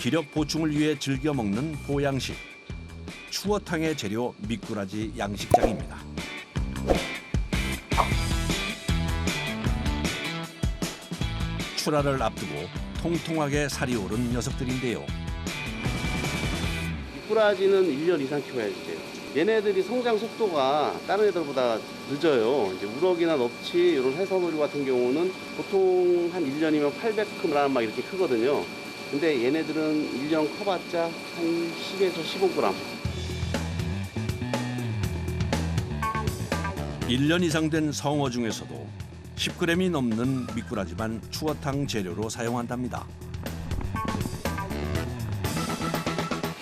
기력 보충을 위해 즐겨 먹는 보양식. 추어탕의 재료 미꾸라지 양식장입니다. 출하를 앞두고 통통하게 살이 오른 녀석들인데요. 미꾸라지는 1년 이상 키워야지 돼요. 얘네들이 성장 속도가 다른 애들보다 늦어요. 이제 우럭이나 넙치 이런 해산오리 같은 경우는 보통 한 1년이면 800g 막 이렇게 크거든요. 근데 얘네들은 1년 커봤자 한 10에서 15g. 1년 이상 된 성어 중에서도 10g이 넘는 미꾸라지만 추어탕 재료로 사용한답니다.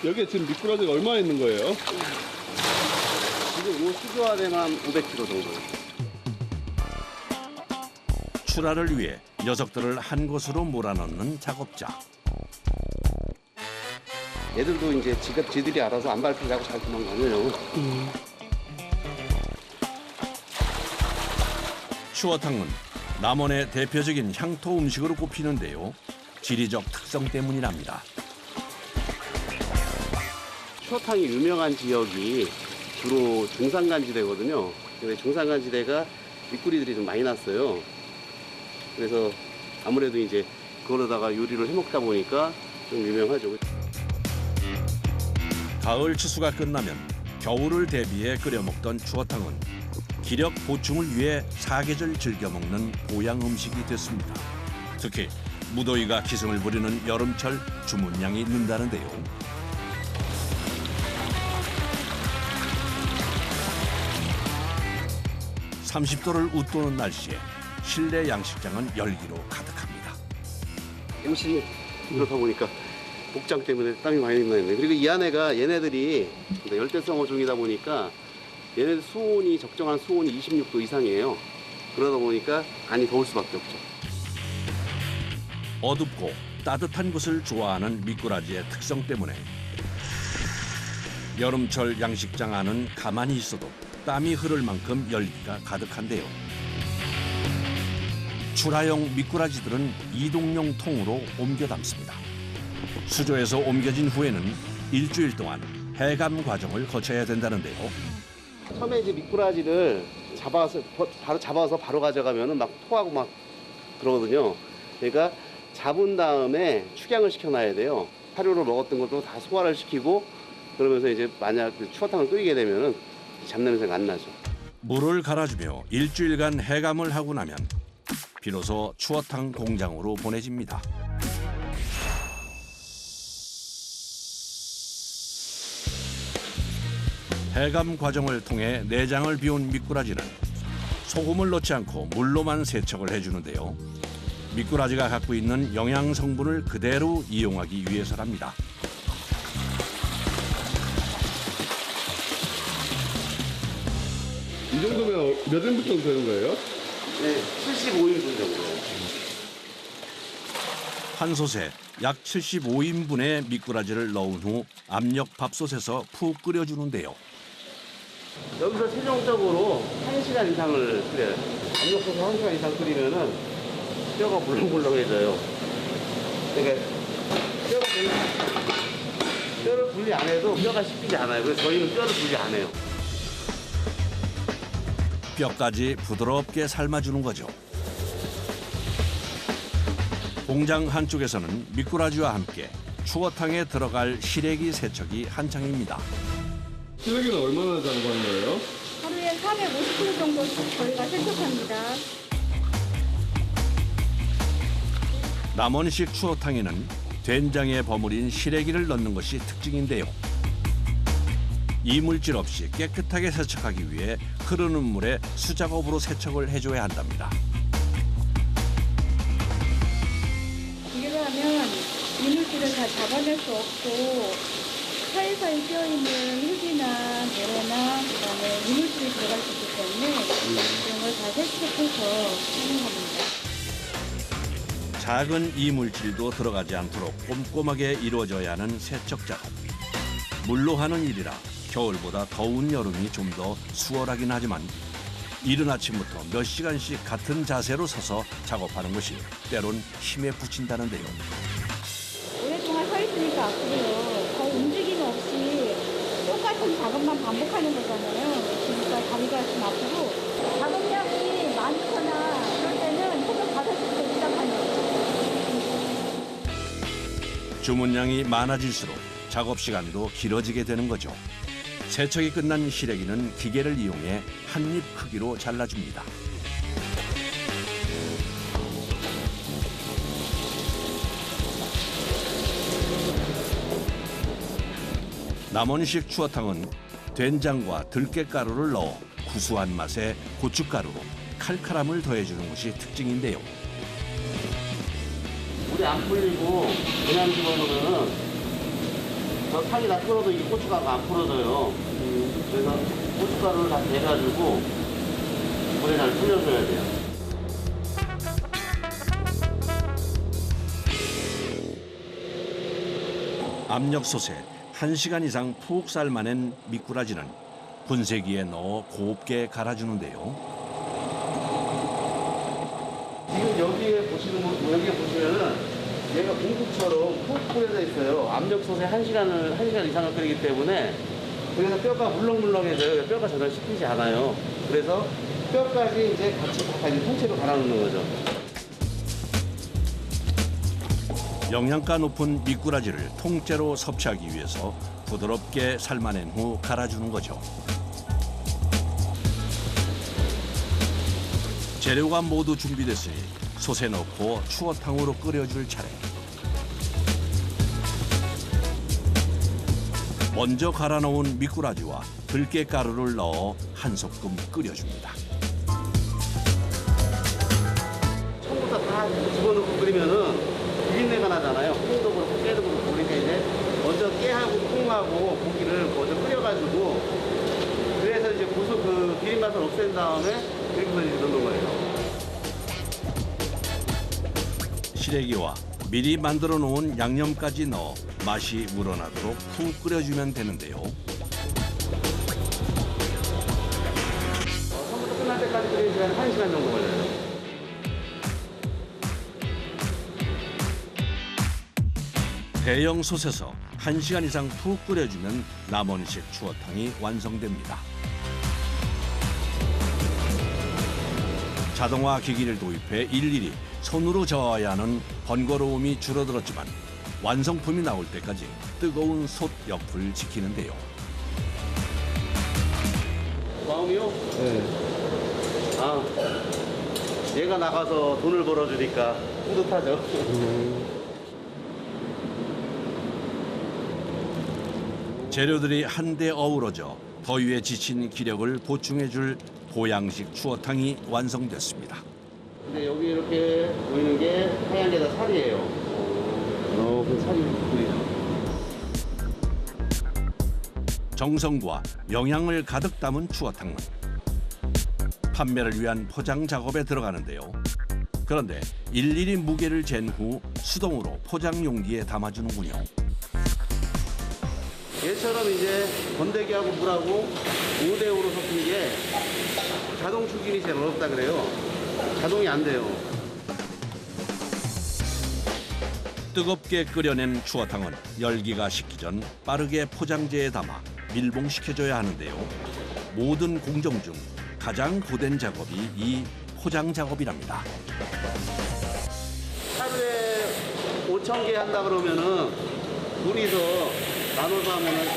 여기에 지금 미꾸라지가 얼마나 있는 거예요? 지금 요 수조화되만 500kg 정도. 출하를 위해 녀석들을 한 곳으로 몰아넣는 작업자. 얘들도 이제 지들이 알아서 안 밟히려고 잘 도망가네요. 추어탕은 남원의 대표적인 향토 음식으로 꼽히는데요. 지리적 특성 때문이랍니다. 추어탕이 유명한 지역이 주로 중산간지대거든요. 근데 중산간지대가 미꾸리들이 좀 많이 났어요. 그래서 아무래도 이제 그걸로다가 요리를 해먹다 보니까 좀 유명하죠. 가을 추수가 끝나면 겨울을 대비해 끓여 먹던 추어탕은 기력 보충을 위해 사계절 즐겨 먹는 보양 음식이 됐습니다. 특히 무더위가 기승을 부리는 여름철 주문량이 는다는데요. 30도를 웃도는 날씨에 실내 양식장은 열기로 가득합니다. 음식이 그렇다 보니까 복장 때문에 땀이 많이 나는데, 그리고 이 안에가 얘네들이 열대성 어종이다 보니까 얘네들 수온이 적정한 수온이 26도 이상이에요. 그러다 보니까 안이 더울 수밖에 없죠. 어둡고 따뜻한 곳을 좋아하는 미꾸라지의 특성 때문에 여름철 양식장 안은 가만히 있어도 땀이 흐를 만큼 열기가 가득한데요. 출하용 미꾸라지들은 이동용 통으로 옮겨 담습니다. 수조에서 옮겨진 후에는 일주일 동안 해감 과정을 거쳐야 된다는데요. 처음에 이제 미꾸라지를 잡아서 바로 가져가면은 막 토하고 막 그러거든요. 그러니까 잡은 다음에 축양을 시켜놔야 돼요. 사료를 먹었던 것도 다 소화를 시키고, 그러면서 이제 만약 추어탕을 끓이게 되면은 잡냄새가 안 나죠. 물을 갈아주며 일주일간 해감을 하고 나면 비로소 추어탕 공장으로 보내집니다. 해감 과정을 통해 내장을 비운 미꾸라지는 소금을 넣지 않고 물로만 세척을 해주는데요. 미꾸라지가 갖고 있는 영양 성분을 그대로 이용하기 위해서랍니다. 이 정도면 몇 인분 정도 되는 거예요? 네, 75인분 정도. 한 솥에 약 75인분의 미꾸라지를 넣은 후 압력 밥솥에서 푹 끓여주는데요. 여기서 최종적으로 1시간 이상을 끓여요. 압력솥에서 1시간 이상 끓이면은 뼈가 물렁물렁해져요. 그러니까 뼈를 분리 안 해도 뼈가 씹히지 않아요. 그래서 저희는 뼈를 분리 안 해요. 뼈까지 부드럽게 삶아주는 거죠. 공장 한쪽에서는 미꾸라지와 함께 추어탕에 들어갈 시래기 세척이 한창입니다. 시래기는 얼마나 잡아가는 거예요? 하루에 450kg 정도 저희가 세척합니다. 남원식 추어탕에는 된장에 버무린 시래기를 넣는 것이 특징인데요. 이물질 없이 깨끗하게 세척하기 위해 흐르는 물에 수작업으로 세척을 해줘야 한답니다. 이를 하면 이물질을 다 잡아낼 수 없고 사이사이 끼어있는 흙이나 모래나 그다음에 이물질이 들어갈 수 있기 때문에 이런 걸 다 세척해서 사용합니다. 작은 이물질도 들어가지 않도록 꼼꼼하게 이루어져야 하는 세척 작업. 물로 하는 일이라 겨울보다 더운 여름이 좀 더 수월하긴 하지만 이른 아침부터 몇 시간씩 같은 자세로 서서 작업하는 것이 때론 힘에 부친다는데요. 오랫동안 서 있으니까 똑같은 작업만 반복하는 거잖아요. 그러니까 다리가 좀 아프고 작업량이 많거나 그럴 때는 새벽 5시부터 시작하는 거예요. 주문량이 많아질수록 작업 시간도 길어지게 되는 거죠. 세척이 끝난 시래기는 기계를 이용해 한 입 크기로 잘라줍니다. 남원식 추어탕은 된장과 들깨가루를 넣어 구수한 맛에 고춧가루로 칼칼함을 더해주는 것이 특징인데요. 물이 안 풀리고 그냥 집어넣으면은 저 탕이 다 끓어도 이 고춧가루가 안 풀어져요. 그래서 고춧가루를 다 대가지고 물에 잘 풀려줘야 돼요. 압력솥에 1시간 이상 푹 삶아낸 미꾸라지는 분쇄기에 넣어 곱게 갈아주는데요. 지금 여기에 보시면은 얘가 공국처럼 푹 뿌려져 있어요. 압력솥에 1시간 이상을 끓이기 때문에 그래서 뼈가 물렁물렁해져요. 뼈가 전혀 씹히지 않아요. 그래서 뼈까지 이제 같이 통째로 갈아놓는 거죠. 영양가 높은 미꾸라지를 통째로 섭취하기 위해서 부드럽게 삶아낸 후 갈아주는 거죠. 재료가 모두 준비됐으니 솥에 넣고 추어탕으로 끓여줄 차례. 먼저 갈아놓은 미꾸라지와 들깨가루를 넣어 한 소끔 끓여줍니다. 처음부터 다 집어넣고 끓이면은 비린내가 나잖아요. 콩도 그렇고 깨도 그렇고. 그러니까 이제 먼저 깨하고 콩하고 고기를 먼저 끓여가지고 그래서 이제 그 비린 맛을 없앤 다음에 이렇게 이제 넣는 거예요. 시래기와 미리 만들어 놓은 양념까지 넣어 맛이 우러나도록 푹 끓여주면 되는데요. 처음부터 끝날 때까지 끓이는 시간 1시간 정도 걸려요. 대형 솥에서 1시간 이상 푹 끓여주면 남원식 추어탕이 완성됩니다. 자동화 기기를 도입해 일일이 손으로 저어야 하는 번거로움이 줄어들었지만 완성품이 나올 때까지 뜨거운 솥 옆을 지키는데요. 마음이요? 네. 아, 얘가 나가서 돈을 벌어주니까 뿌듯하죠. 재료들이 한데 어우러져 더위에 지친 기력을 보충해줄 보양식 추어탕이 완성됐습니다. 근데 여기 이렇게 보이는 게 하얀 게 다 살이에요. 그 살이 보이죠. 정성과 영양을 가득 담은 추어탕은 판매를 위한 포장 작업에 들어가는데요. 그런데 일일이 무게를 잰 후 수동으로 포장 용기에 담아주는군요. 얘처럼 이제 건더기하고 물하고 5대5로 섞은 게 자동 추진이 제일 어렵다 그래요. 자동이 안 돼요. 뜨겁게 끓여낸 추어탕은 열기가 식기 전 빠르게 포장재에 담아 밀봉시켜줘야 하는데요. 모든 공정 중 가장 고된 작업이 이 포장 작업이랍니다. 하루에 5,000개 한다 그러면은 둘이서 나눠서 하면은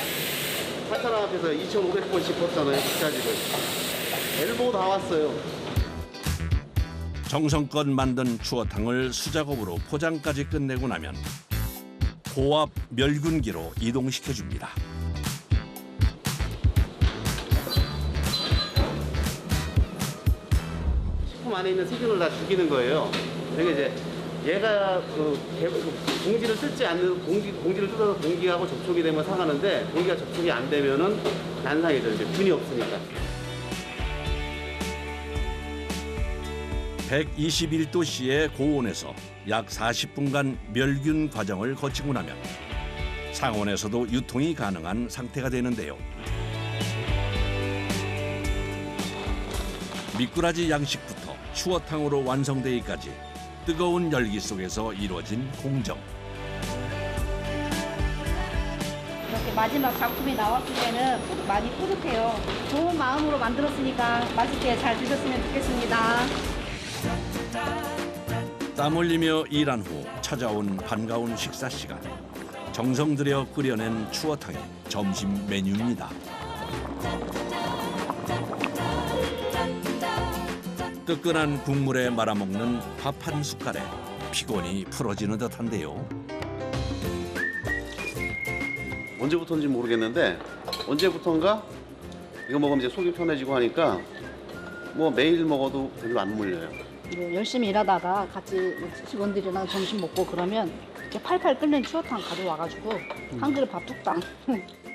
8,000원 앞에서 2,500번씩 벗잖아요. 비싸지를. 엘보 다 왔어요. 정성껏 만든 추어탕을 수작업으로 포장까지 끝내고 나면 고압 멸균기로 이동시켜줍니다. 식품 안에 있는 세균을 다 죽이는 거예요. 그러니까 이제 얘가 공지를 뜯지 않는 공지를 뜯어서 공기하고 접촉이 되면 상하는데 공기가 접촉이 안 되면은 난상해져. 이제 균이 없으니까. 121도씨의 고온에서 약 40분간 멸균 과정을 거치고 나면 상온에서도 유통이 가능한 상태가 되는데요. 미꾸라지 양식부터 추어탕으로 완성되기까지 뜨거운 열기 속에서 이루어진 공정. 이렇게 마지막 작품이 나왔을 때는 많이 뿌듯해요. 좋은 마음으로 만들었으니까 맛있게 잘 드셨으면 좋겠습니다. 땀 흘리며 일한 후 찾아온 반가운 식사 시간. 정성 들여 끓여낸 추어탕이 점심 메뉴입니다. 뜨끈한 국물에 말아먹는 밥 한 숟갈에 피곤이 풀어지는 듯한데요. 언제부터인지 모르겠는데 언제부턴가 이거 먹으면 이제 속이 편해지고 하니까 뭐 매일 먹어도 별로 안 물려요. 이제 열심히 일하다가 같이 직원들이랑 점심 먹고 그러면 이렇게 팔팔 끓는 추어탕 가져와가지고 한 그릇 밥 뚝딱.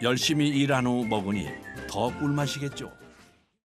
열심히 일한 후 먹으니 더 꿀맛이겠죠.